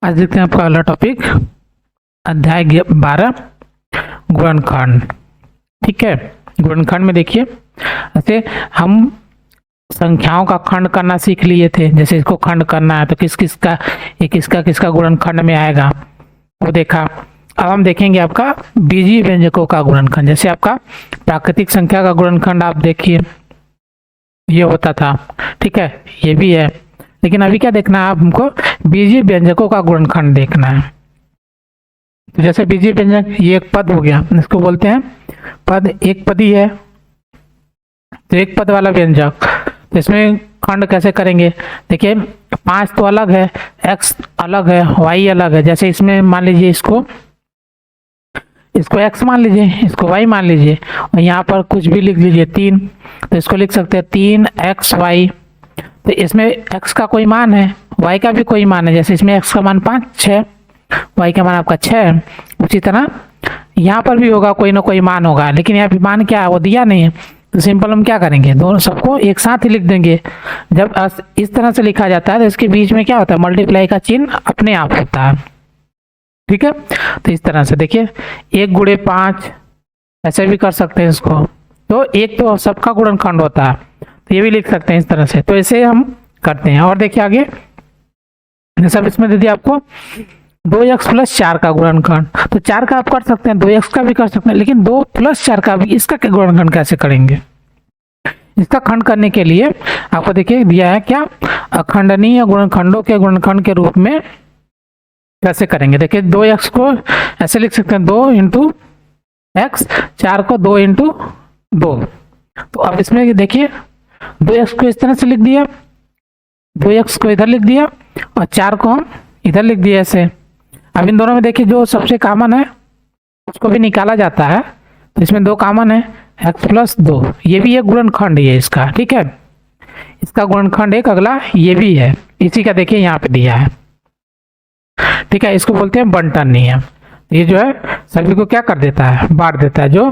आज देखते हैं आपका अगला टॉपिक अध्याय 12 गुणनखंड। ठीक है, गुणनखंड में देखिए ऐसे हम संख्याओं का खंड करना सीख लिए थे। जैसे इसको खंड करना है तो किसका गुणनखंड में आएगा वो देखा। अब हम देखेंगे आपका बीजीय व्यंजकों का गुणनखंड। जैसे आपका प्राकृतिक संख्या का गुणनखंड आप देखिए ये होता था, ठीक है, ये भी है। लेकिन अभी क्या देखना है, हमको बीजीय व्यंजकों का गुणनखंड देखना है। तो जैसे बीजीय व्यंजक ये एक पद हो गया, इसको बोलते हैं पद, एक पदी है तो एक पद वाला व्यंजक। तो इसमें खंड कैसे करेंगे, देखिए 5 तो अलग है, x अलग है, y अलग है। जैसे इसमें मान लीजिए इसको x मान लीजिए, इसको y मान लीजिए, और यहाँ पर कुछ भी लिख लीजिए 3, तो इसको लिख सकते हैं 3xy। तो इसमें x का कोई मान है, y का भी कोई मान है। जैसे इसमें x का मान 5, 6, y का मान आपका 6 है। उसी तरह यहाँ पर भी होगा, कोई ना कोई मान होगा, लेकिन यहाँ पे मान क्या है वो दिया नहीं है। तो सिंपल हम क्या करेंगे, दोनों सबको एक साथ ही लिख देंगे। जब इस तरह से लिखा जाता है तो इसके बीच में क्या होता है, मल्टीप्लाई का चिन्ह अपने आप होता है। ठीक है, तो इस तरह से देखिए 1 गुणे 5 ऐसे भी कर सकते हैं इसको। तो एक तो सबका गुणनखंड होता है, तो ये भी लिख सकते हैं इस तरह से। तो ऐसे हम करते हैं। और देखिए आगे सब इसमें दे दिया आपको 2x + 4 का गुणनखंड। तो 4 का आप कर सकते हैं, 2x का भी कर सकते हैं, लेकिन 2 + 4 का भी, इसका गुणनखंड कैसे करेंगे। इसका खंड करने के लिए आपको देखिए दिया है क्या, अखंडनीय गुणनखंडों के गुणनखंड के रूप में कैसे करेंगे। देखिए 2x को ऐसे लिख सकते हैं 2 × x, 4 को 2 × 2। तो अब इसमें देखिए 2x को इस तरह से लिख दिया, 2x को इधर लिख दिया और 4 को हम इधर लिख दिया ऐसे। अब इन दोनों में देखिए जो सबसे कॉमन है उसको भी निकाला जाता है। तो इसमें 2 कॉमन है, x + 2, ये भी एक गुणनखंड है इसका। ठीक है, इसका गुणनखंड एक अगला ये भी है, इसी का देखिए यहाँ पे दिया है। ठीक है, इसको बोलते हैं बंटन नियम। ये जो है सभी को क्या कर देता है, बांट देता है, जो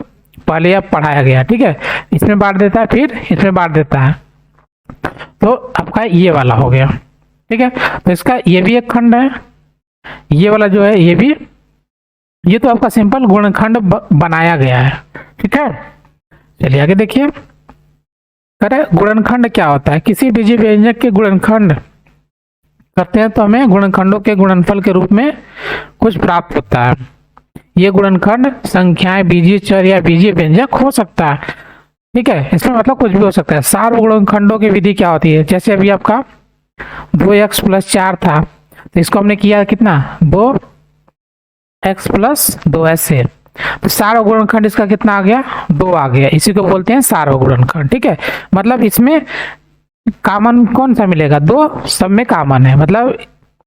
पहले अब पढ़ाया गया। ठीक है, इसमें बांट देता है, फिर इसमें बांट देता है। तो आपका ये वाला हो गया। ठीक है, तो इसका ये भी एक खंड है, ये वाला जो है ये भी, ये तो आपका सिंपल गुणनखंड बनाया गया है। ठीक है, चलिए आगे देखिए। करें गुणनखंड क्या होता है, किसी बीजीय व्यंजक के गुणनखंड करते हैं तो हमें गुणनखंडों के गुणनफल के रूप में कुछ प्राप्त होता है। ये गुणनखंड संख्याएं, बीजीय चर या बीजीय व्यंजक हो सकता है। ठीक है, इसमें मतलब कुछ भी हो सकता है। सार्वगुणनखंडों की विधि क्या होती है, जैसे अभी आपका 2x + 4 था, तो इसको हमने किया कितना, 2x + 2 ऐसे। तो सार्वगुणनखंड इसका कितना आ गया, 2 आ गया। इसी को बोलते हैं सार्वगुणनखंड। ठीक है, मतलब इसमें कॉमन कौन सा मिलेगा, 2 सब में कॉमन है, मतलब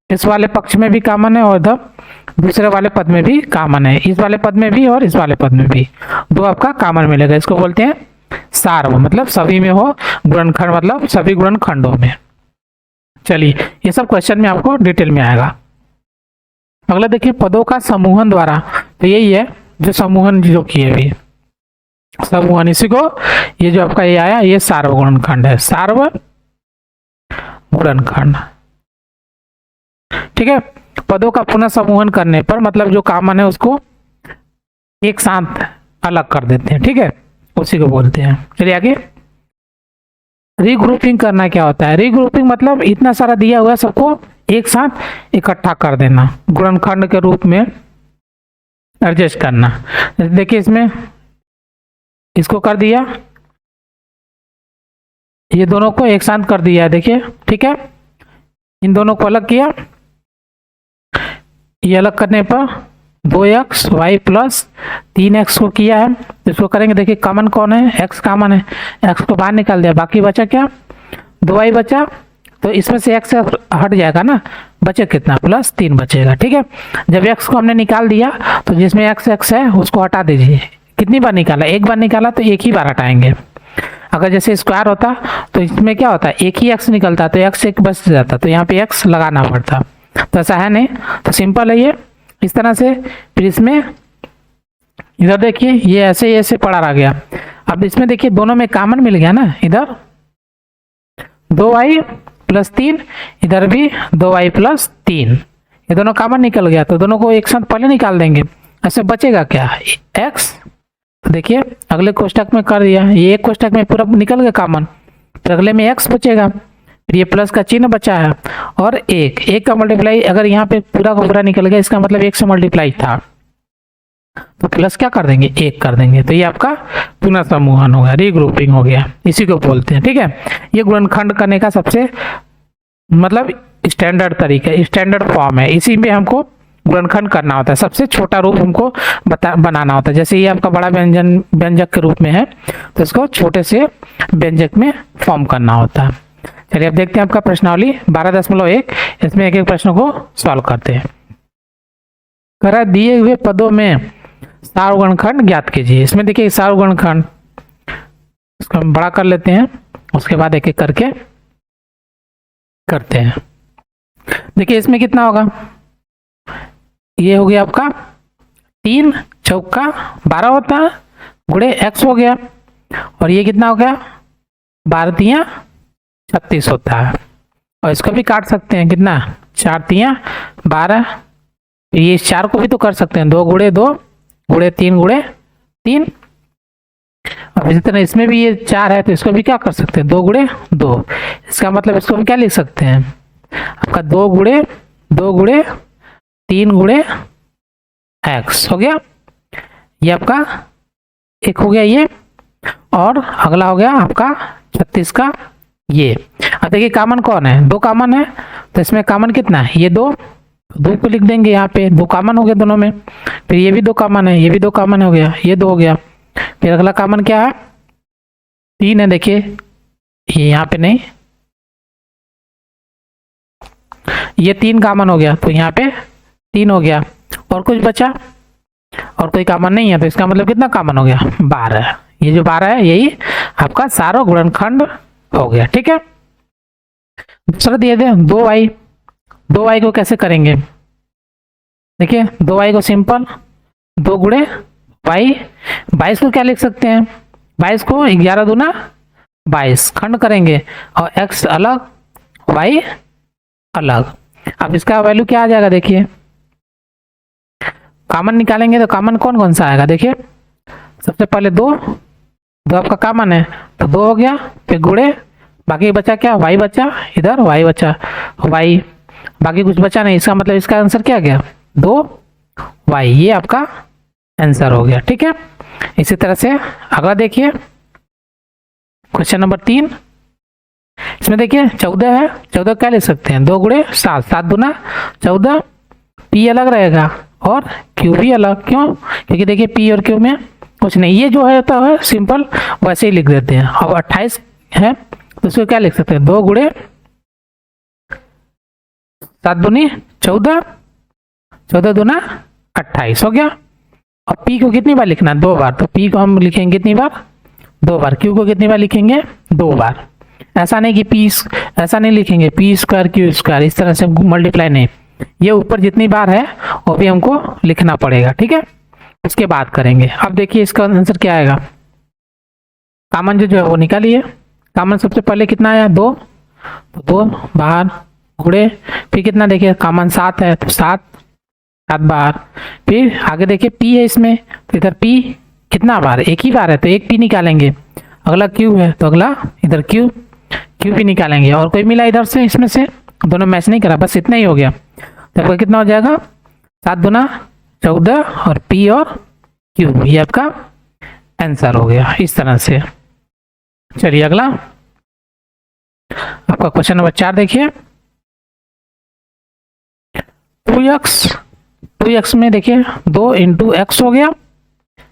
इस वाले पक्ष में भी कॉमन है और इधर दूसरे वाले पद में भी कॉमन है, इस वाले पद में भी और इस वाले पद में भी 2 आपका कॉमन मिलेगा। इसको बोलते हैं सार्व, मतलब सभी में हो, गुणनखंड मतलब सभी गुणनखंडों में। चलिए ये सब क्वेश्चन में आपको डिटेल में आएगा। अगला देखिए पदों का समूहन द्वारा। तो यही है जो समूहन जो किए हुए समूहन, इसी को ये जो आपका ये आया ये सार्वगुणनखंड है, सार्वगुणनखंड। ठीक है, पदों का पुनः समूहन करने पर मतलब जो कॉमन है उसको एक साथ अलग कर देते हैं। ठीक है, उसी को बोलते हैं। चलिए आगे, रीग्रुपिंग करना क्या होता है। रीग्रुपिंग मतलब इतना सारा दिया हुआ है सबको एक साथ इकट्ठा कर देना, गुणनखंड के रूप में एडजस्ट करना। देखिए इसमें इसको कर दिया, ये दोनों को एक साथ कर दिया, देखिए। ठीक है, इन दोनों को अलग किया, ये अलग करने पर 2x y + 3x को किया है। इसको करेंगे, देखिए कॉमन कौन है, x कॉमन है, x को बाहर निकाल दिया, बाकी बचा क्या, 2y बचा। तो इसमें से x हट जाएगा ना, बचे कितना, +3 बचेगा। ठीक है, जब x को हमने निकाल दिया तो जिसमें x है उसको हटा दीजिए। कितनी बार निकाला, एक बार निकाला तो एक ही बार हटाएंगे। अगर जैसे स्क्वायर होता तो इसमें क्या होता है, एक ही x निकलता तो x एक बच जाता, तो यहाँ पे x लगाना पड़ता। तो ऐसा है नहीं, तो सिंपल है ये इस तरह से। फिर इसमें इधर देखिए ये ऐसे पड़ा रह गया। अब इसमें देखिए दोनों में कॉमन मिल गया ना, इधर 2y + 3, इधर भी 2y + 3, ये दोनों कॉमन निकल गया तो दोनों को एक साथ पहले निकाल देंगे। ऐसे बचेगा क्या, x। तो देखिए अगले कोष्टक में कर दिया, ये एक कोष्टक में पूरा निकल गया कॉमन, फिर अगले में x बचेगा, फिर ये प्लस का चिन्ह बचा है और एक का मल्टीप्लाई अगर यहाँ पे पूरा का पूरा निकल गया इसका मतलब 1 से मल्टीप्लाई था तो प्लस क्या कर देंगे, 1 कर देंगे। तो ये आपका पुनः समूहन हो गया, रीग्रुपिंग हो गया, इसी को बोलते हैं। ठीक है, ये गुणनखंड करने का सबसे मतलब स्टैंडर्ड तरीका, स्टैंडर्ड फॉर्म है। इसी में हमको गुणनखंड करना होता है, सबसे छोटा रूप हमको बनाना होता है। जैसे ये आपका बड़ा व्यंजक के रूप में है तो इसको छोटे से व्यंजक में फॉर्म करना होता है। चलिए अब देखते हैं आपका प्रश्नावली 12.1, इसमें एक एक प्रश्न को सॉल्व करते हैं। करा दिए हुए पदों में सार गुणनखंड ज्ञात कीजिए। इसमें देखिए सार गुणनखंड, इसको हम बड़ा कर लेते हैं, उसके बाद एक एक करके करते हैं। देखिए इसमें कितना होगा, ये हो गया आपका 3 चौका 12 होता है गुणे x हो गया, और ये कितना हो गया 12 तियां 36 होता है। और इसको भी काट सकते हैं, कितना 4 तियां 12, ये 4 को भी तो कर सकते हैं, 2 गुणे 2 गुणे 3 गुणे 3। अब इसी तरह इसमें भी ये 4 है तो इसको भी क्या कर सकते हैं, 2 गुणे 2। इसका मतलब इसको हम क्या लिख सकते हैं, आपका 2 गुणे 3 गुणे x हो गया। ये आपका एक हो गया ये, और अगला हो गया आपका 36 का ये। अब देखिए कॉमन कौन है, 2 कॉमन है तो इसमें कॉमन कितना है, ये 2 को लिख देंगे, यहाँ पे 2 कॉमन हो गया दोनों में। फिर ये भी 2 कॉमन है, ये भी 2 कॉमन हो गया, ये 2 हो गया। फिर अगला कॉमन क्या है, 3 है। देखिए ये यहाँ पे नहीं, ये 3 कॉमन हो गया तो यहाँ पे 3 हो गया, और कुछ बचा और कोई कॉमन नहीं है तो इसका मतलब कितना कॉमन हो गया 12। ये जो 12 है यही आपका सारा गुणनखंड हो गया। ठीक है, दूसरा दिए थे 2y को कैसे करेंगे, देखिए 2y को सिंपल 2 गुणे y, 22 को क्या लिख सकते हैं, 22 को 11 दूना 22 खंड करेंगे और x अलग y अलग। अब इसका वैल्यू क्या आ जाएगा, देखिए कॉमन निकालेंगे तो कॉमन कौन कौन सा आएगा, देखिए सबसे पहले 2 आपका कॉमन है तो 2 हो गया, फिर गुणे बाकी बचा क्या y बचा, इधर y बचा y, बाकी कुछ बचा नहीं, इसका मतलब इसका आंसर क्या गया 2y, ये आपका आंसर हो गया। ठीक है, इसी तरह से अगला देखिए क्वेश्चन नंबर 3, इसमें देखिए 14 है, 14 क्या ले सकते हैं 2 गुणे 7, 7 दूना 14, p अलग रहेगा और q भी अलग, क्यों, क्योंकि देखिए p और q में कुछ नहीं, ये जो है होता है सिंपल वैसे ही लिख देते हैं। अब 28 है तो इसको क्या लिख सकते हैं 2 गुणे 7 दूनी 14, 14 दूना 28 हो गया। और p को कितनी बार लिखना है 2 बार, तो p को हम लिखेंगे कितनी बार 2 बार, q को कितनी बार लिखेंगे 2 बार। ऐसा नहीं कि p ऐसा नहीं लिखेंगे p स्क्वायर q स्क्वायर, इस तरह से मल्टीप्लाई नहीं, ये ऊपर जितनी बार है वो भी हमको लिखना पड़ेगा। ठीक है, उसके बाद करेंगे। अब देखिए इसका आंसर क्या आएगा, कॉमन जो है वो निकालिए। कॉमन सबसे पहले कितना आया 2, तो 2 बाहर गुणे, फिर कितना देखिए कॉमन 7 है तो 7 बाहर, फिर आगे देखिए p है इसमें तो इधर p कितना बार, एक ही बार है तो एक p निकालेंगे। अगला q है तो अगला इधर q भी निकालेंगे, और कोई मिला इधर से, इसमें से दोनों मैच नहीं करा, बस इतना ही हो गया। तो आपका कितना हो जाएगा 7 दूना 14 और p और q, ये आपका आंसर हो गया इस तरह से। चलिए अगला आपका क्वेश्चन नंबर 4 देखिए, 2x में देखिए 2 इंटू एक्स हो गया,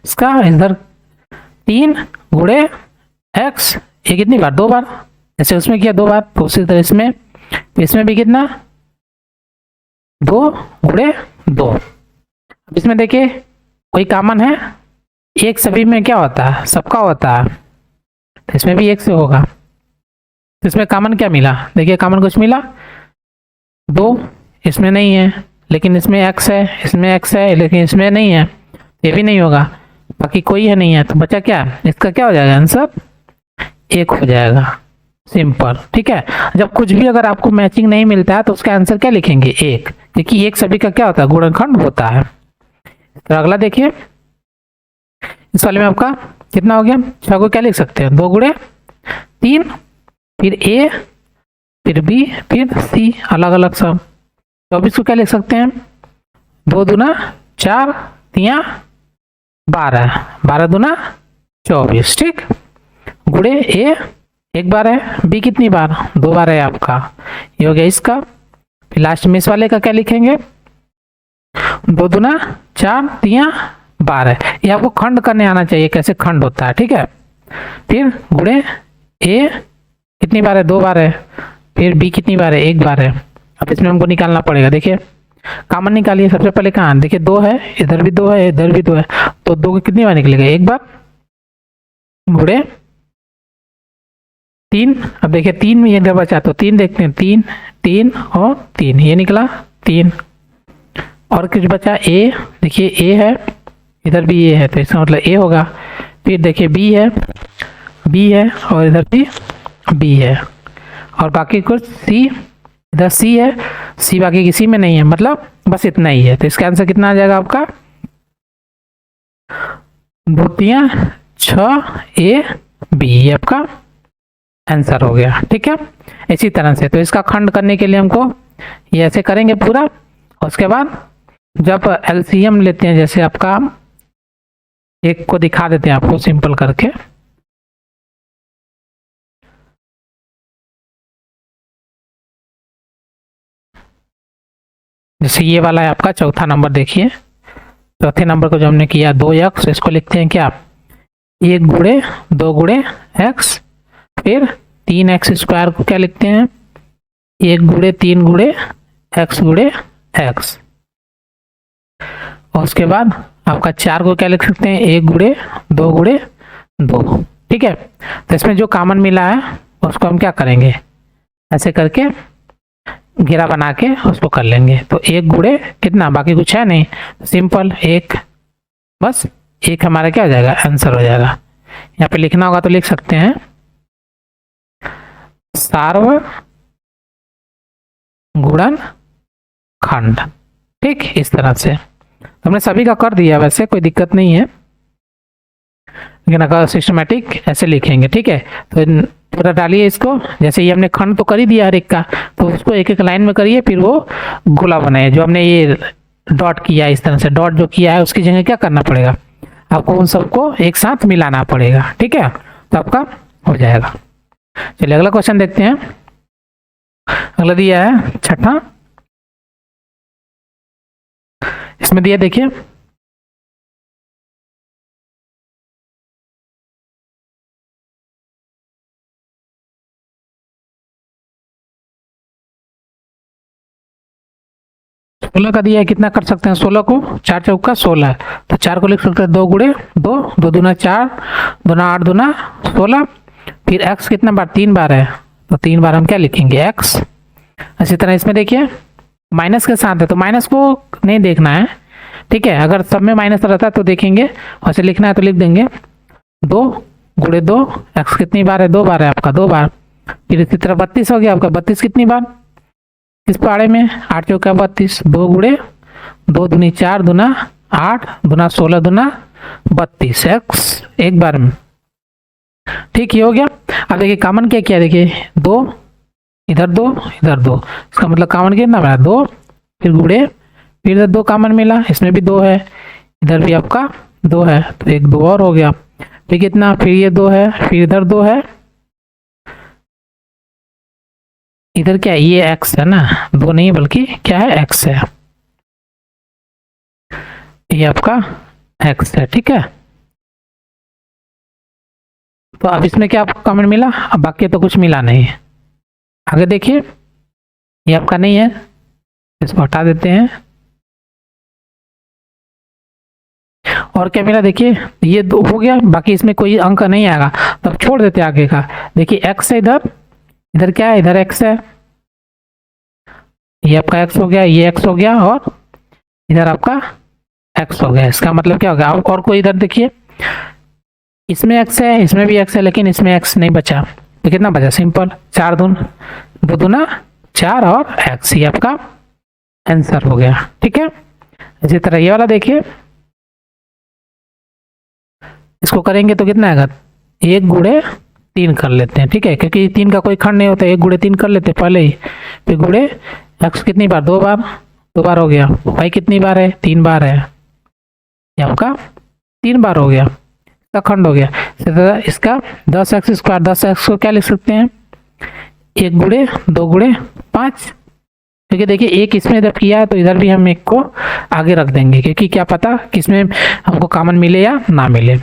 इसका इधर 3 गुणे x, ये कितनी बार 2 बार, जैसे उसमें किया 2 बार तो उसी तरह इसमें भी कितना 2 गुणे 2। अब इसमें देखिए कोई कॉमन है, एक सभी में क्या होता है सबका होता है, तो इसमें भी 1 से होगा। तो इसमें कॉमन क्या मिला, देखिए कॉमन कुछ मिला 2, इसमें नहीं है लेकिन इसमें x है, इसमें x है लेकिन इसमें नहीं है, ये भी नहीं होगा, बाकी कोई है नहीं है, तो बचा क्या, इसका क्या हो जाएगा आंसर 1 हो जाएगा। सिंपल। ठीक है, जब कुछ भी अगर आपको मैचिंग नहीं मिलता है तो उसका आंसर क्या लिखेंगे? एक, क्योंकि एक सभी का क्या होता है? गुणनखंड होता है। तो अगला देखिए, इस वाले में आपका कितना हो गया? 6 को क्या लिख सकते हैं? 2 गुणे 3, फिर ए, फिर बी, फिर सी, अलग अलग सब। 24 को क्या लिख सकते हैं? 2 दूना 4, 3 12, 12 दूना 24। ठीक, गुणे ए एक बार है, बी कितनी बार? 2 बार है आपका। ये हो गया इसका। फिर लास्ट में इस वाले का क्या लिखेंगे? 2 दूना 4, 3 12। ये आपको खंड करने आना चाहिए, कैसे खंड होता है। ठीक है, फिर गुणे ए कितनी बार है? 2 बार है। फिर बी कितनी बार है? 1 बार है। अब इसमें हमको निकालना पड़ेगा। देखिए, कॉमन निकालिए। सबसे पहले कहाँ? देखिए 2 है, इधर भी 2 है, इधर भी 2 है, तो 2 कितनी बार निकलेगा? 1 बार। गुणे 3। अब देखिए 3 में इधर बचा तो 3 देखते हैं, 3 3 और 3, ये निकला 3। और कुछ बचा? ए, देखिए ए है, इधर भी ए है, तो इसका मतलब ए होगा। फिर देखिए बी है और इधर भी बी है, और बाकी कुछ सी, इधर सी है, सी बाकी किसी में नहीं है, मतलब बस इतना ही है। तो इसका आंसर कितना आ जाएगा आपका? 2 3 6 ए बी, ये आपका आंसर हो गया। ठीक है, इसी तरह से। तो इसका खंड करने के लिए हमको ये ऐसे करेंगे पूरा। उसके बाद जब एलसीएम लेते हैं, जैसे आपका एक को दिखा देते हैं आपको सिंपल करके। जैसे ये वाला है आपका चौथा नंबर। देखिए चौथे नंबर को जो हमने किया 2x, इसको लिखते हैं क्या? 1 गुणे 2 गुणे x। फिर 3x स्क्वायर को क्या लिखते हैं? 1 गुणे 3 गुणे x गुणे x। और उसके बाद आपका 4 को क्या लिख सकते हैं? 1 गुणे 2 गुणे 2। ठीक है, तो इसमें जो कॉमन मिला है उसको हम क्या करेंगे? ऐसे करके घेरा बना के उसको कर लेंगे। तो 1 गुणे कितना? बाकी कुछ है नहीं, सिंपल 1, बस 1 हमारा क्या हो जाएगा? आंसर हो जाएगा। यहाँ पे लिखना होगा तो लिख सकते हैं सार्व गुणन खंड। ठीक, इस तरह से हमने सभी का कर दिया, वैसे कोई दिक्कत नहीं है, लेकिन अगर सिस्टमेटिक ऐसे लिखेंगे। ठीक है, तो पूरा डालिए इसको। जैसे ये हमने खंड तो कर ही दिया हर एक का, तो उसको एक एक लाइन में करिए, फिर वो गोला बनाइए। जो हमने ये डॉट किया, इस तरह से डॉट जो किया है उसकी जगह क्या करना पड़ेगा? आपको उन सबको एक साथ मिलाना पड़ेगा। ठीक है, तो आपका हो जाएगा। चलिए अगला क्वेश्चन देखते हैं। अगला दिया है छठा, इसमें दिया देखिए सोलह का दिया है। कितना कर सकते हैं? 16 को 4 चौका 16, तो 4 को लिख सकते हैं 2 गुणे 2, 2 दूना 4, 2 8 दूना 16। फिर x कितना बार? 3 बार है, तो 3 बार हम क्या लिखेंगे? x। इसी तरह इसमें देखिए माइनस के साथ है, तो माइनस को नहीं देखना है। ठीक है, अगर सब में माइनस रहता है तो देखेंगे, वैसे लिखना है तो लिख देंगे 2 गुणे 2, x कितनी बार है? 2 बार है आपका, 2 बार। फिर इसी तरह 32 हो गया आपका। 32 कितनी बार? इस पहाड़े में 8 चौका 32, 2 गुणे 2 दूनी 4 दूना 8 दूना 16 दूना 32, x एक बार में। ठीक, ये हो गया। अब देखिए कॉमन क्या किया? देखिए 2 इधर 2 इधर 2, इसका मतलब कॉमन कितना बना? 2। फिर गुणे, फिर इधर 2 कॉमन मिला, इसमें भी 2 है, इधर भी आपका 2 है, तो एक 2 और हो गया। फिर कितना? फिर ये 2 है, फिर इधर 2 है, इधर क्या है? ये x है ना, 2 नहीं बल्कि क्या है? x है, ये आपका x है। ठीक है, तो अब इसमें क्या आपको कॉमन मिला? अब बाकी तो कुछ मिला नहीं। आगे देखिए, ये आपका नहीं है, इसको हटा देते हैं। और क्या मिला? देखिए ये 2 हो गया, बाकी इसमें कोई अंक नहीं आएगा, तो अब छोड़ देते आगे का। देखिए x है इधर, इधर क्या है? इधर x है, ये आपका x हो गया, ये x हो गया, और इधर आपका x हो गया। इसका मतलब क्या हो गया? और कोई इधर देखिए, इसमें x है, इसमें भी x है, लेकिन इसमें x नहीं बचा, तो कितना बचा, सिंपल 4 दून 2 दूना 4 और x, ये आपका आंसर हो गया। ठीक है, इसी तरह ये वाला देखिए, इसको करेंगे तो कितना आएगा, 1 गुणे 3 कर लेते हैं। ठीक है, क्योंकि 3 का कोई खंड नहीं होता, 1 गुणे 3 कर लेते हैं पहले ही। फिर गुणे x कितनी बार, 2 बार, 2 बार हो गया। y कितनी बार है, 3 बार है, ये आपका 3 बार हो गया, इसका खंड हो गया। इसी तरह इसका 10x स्क्वायर, 10x को क्या लिख सकते हैं, 1 गुणे 2 गुणे 5, क्योंकि देखिए एक इसमें जब किया है तो इधर भी हम 1 को आगे रख देंगे, क्योंकि क्या पता किसमें हमको कॉमन मिले या ना मिले।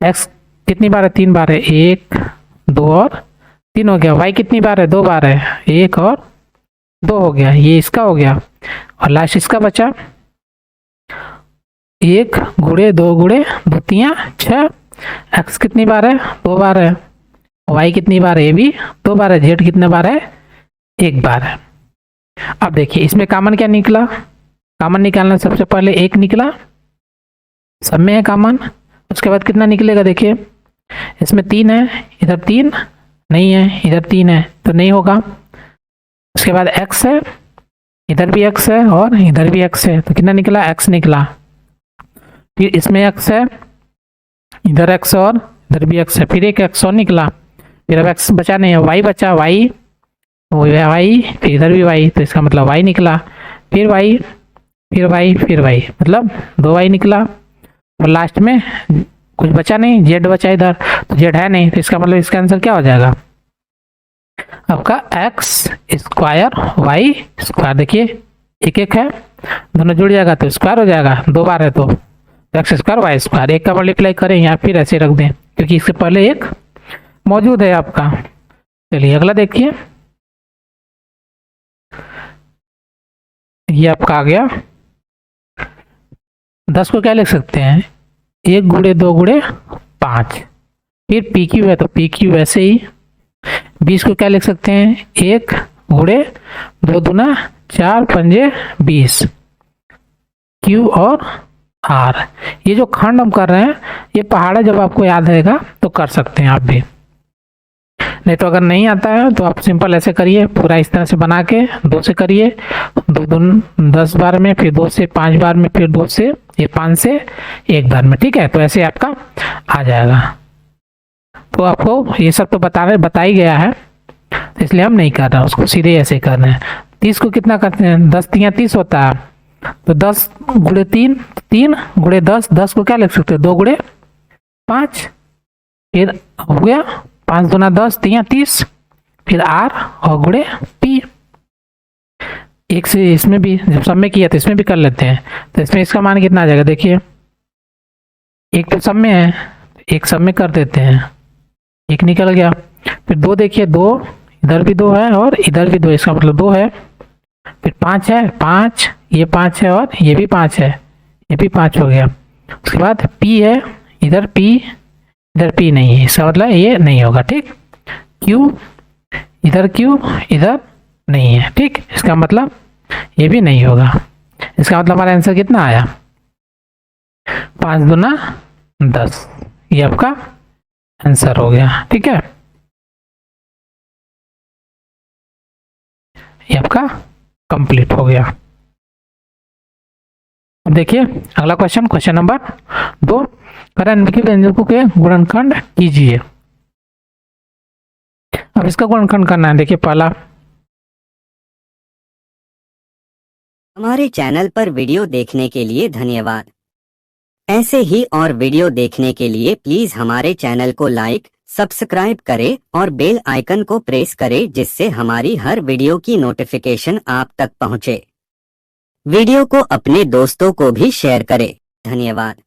x कितनी बार है, 3 बार है, 1 2 और 3 हो गया। y कितनी बार है, 2 बार है, 1 और 2 हो गया, ये इसका हो गया। और लास्ट इसका बचा 1 गुणे 2 गुणे 2 3 6, x कितनी बार है, 2 बार है, y कितनी बार है, ये भी 2 बार है, z कितने बार है, 1 बार है। अब देखिए इसमें कॉमन क्या निकला, कॉमन निकालना सबसे पहले 1 निकला, सब में है कॉमन। उसके बाद कितना निकलेगा, देखिए इसमें 3 है, इधर 3 नहीं है, इधर 3 है तो नहीं होगा। उसके बाद x है, इधर भी x है और इधर भी x है, तो कितना निकला, x निकला। फिर इसमें x है, इधर x और इधर भी x है, फिर एक x और निकला। फिर अब x बचा नहीं है, y बचा, y फिर इधर भी y, तो इसका मतलब y निकला। फिर y फिर y फिर y, मतलब 2y निकला। और लास्ट में कुछ बचा नहीं, z बचा इधर, तो z है नहीं, तो इसका मतलब इसका आंसर क्या हो जाएगा, आपका x स्क्वायर y स्क्वायर। देखिए 1 1 है, दोनों जुड़ जाएगा तो स्क्वायर हो जाएगा, 2 बार है तो x स्क्वायर y स्क्वायर। 1 का मल्टीप्लाई करें या फिर ऐसे रख दें, क्योंकि इससे पहले 1 मौजूद है आपका। चलिए अगला देखिए, ये आपका आ गया 10 को क्या लिख सकते हैं, 1 गुणे 2 गुणे 5। फिर पी क्यू है तो पी क्यू वैसे ही। 20 को क्या लिख सकते हैं, 1 गुणे 2 दूना 4 पंजे 20, क्यू और आर। ये जो खंड हम कर रहे हैं ये पहाड़ा, जब आपको याद रहेगा तो कर सकते हैं आप भी, नहीं तो अगर नहीं आता है तो आप सिंपल ऐसे करिए, पूरा इस तरह से बना के 2 से करिए, 2 दून 10 बार में, फिर 2 से 5 बार में, फिर 2 से ये 5 से 1 बार में। ठीक है, तो ऐसे आपका आ जाएगा। तो आपको ये सब तो बता ही गया है, इसलिए हम नहीं कर रहे हैं उसको, सीधे ऐसे कर रहे हैं। 30 को कितना करते हैं, 10 3 30 होता है, तो 10 गुणे 3 3 गुणे 10, 10 को क्या लिख सकते हैं, 2 गुणे 5, फिर हो गया 5 दूना 10 3 30, फिर आर और गुणे पी। एक से इसमें भी जब सब में किया तो इसमें भी कर लेते हैं, तो इसमें इसका मान कितना आ जाएगा, देखिए एक तो सब में है, एक सब में कर देते हैं, 1 निकल गया। फिर 2 देखिए, 2 इधर भी 2 है और इधर भी 2, इसका मतलब 2 है। फिर 5 है, 5 ये 5 है और ये भी 5 है, ये भी 5 हो गया। उसके बाद P है, इधर P इधर P नहीं है, इसका मतलब ये नहीं होगा। ठीक, Q इधर नहीं है। ठीक, इसका मतलब ये भी नहीं होगा। इसका मतलब हमारा आंसर कितना आया, 5 दूना 10, ये आपका आंसर हो गया। ठीक है, ये आपका कंप्लीट हो गया। अब देखिए अगला क्वेश्चन, क्वेश्चन नंबर 2, निम्नलिखित व्यंजकों के गुणनखंड कीजिए। अब इसका गुणनखंड करना है। देखिए पहला, हमारे चैनल पर वीडियो देखने के लिए धन्यवाद। ऐसे ही और वीडियो देखने के लिए प्लीज हमारे चैनल को लाइक, सब्सक्राइब करें और बेल आइकन को प्रेस करें, जिससे हमारी हर वीडियो की नोटिफिकेशन आप तक पहुंचे। वीडियो को अपने दोस्तों को भी शेयर करें। धन्यवाद।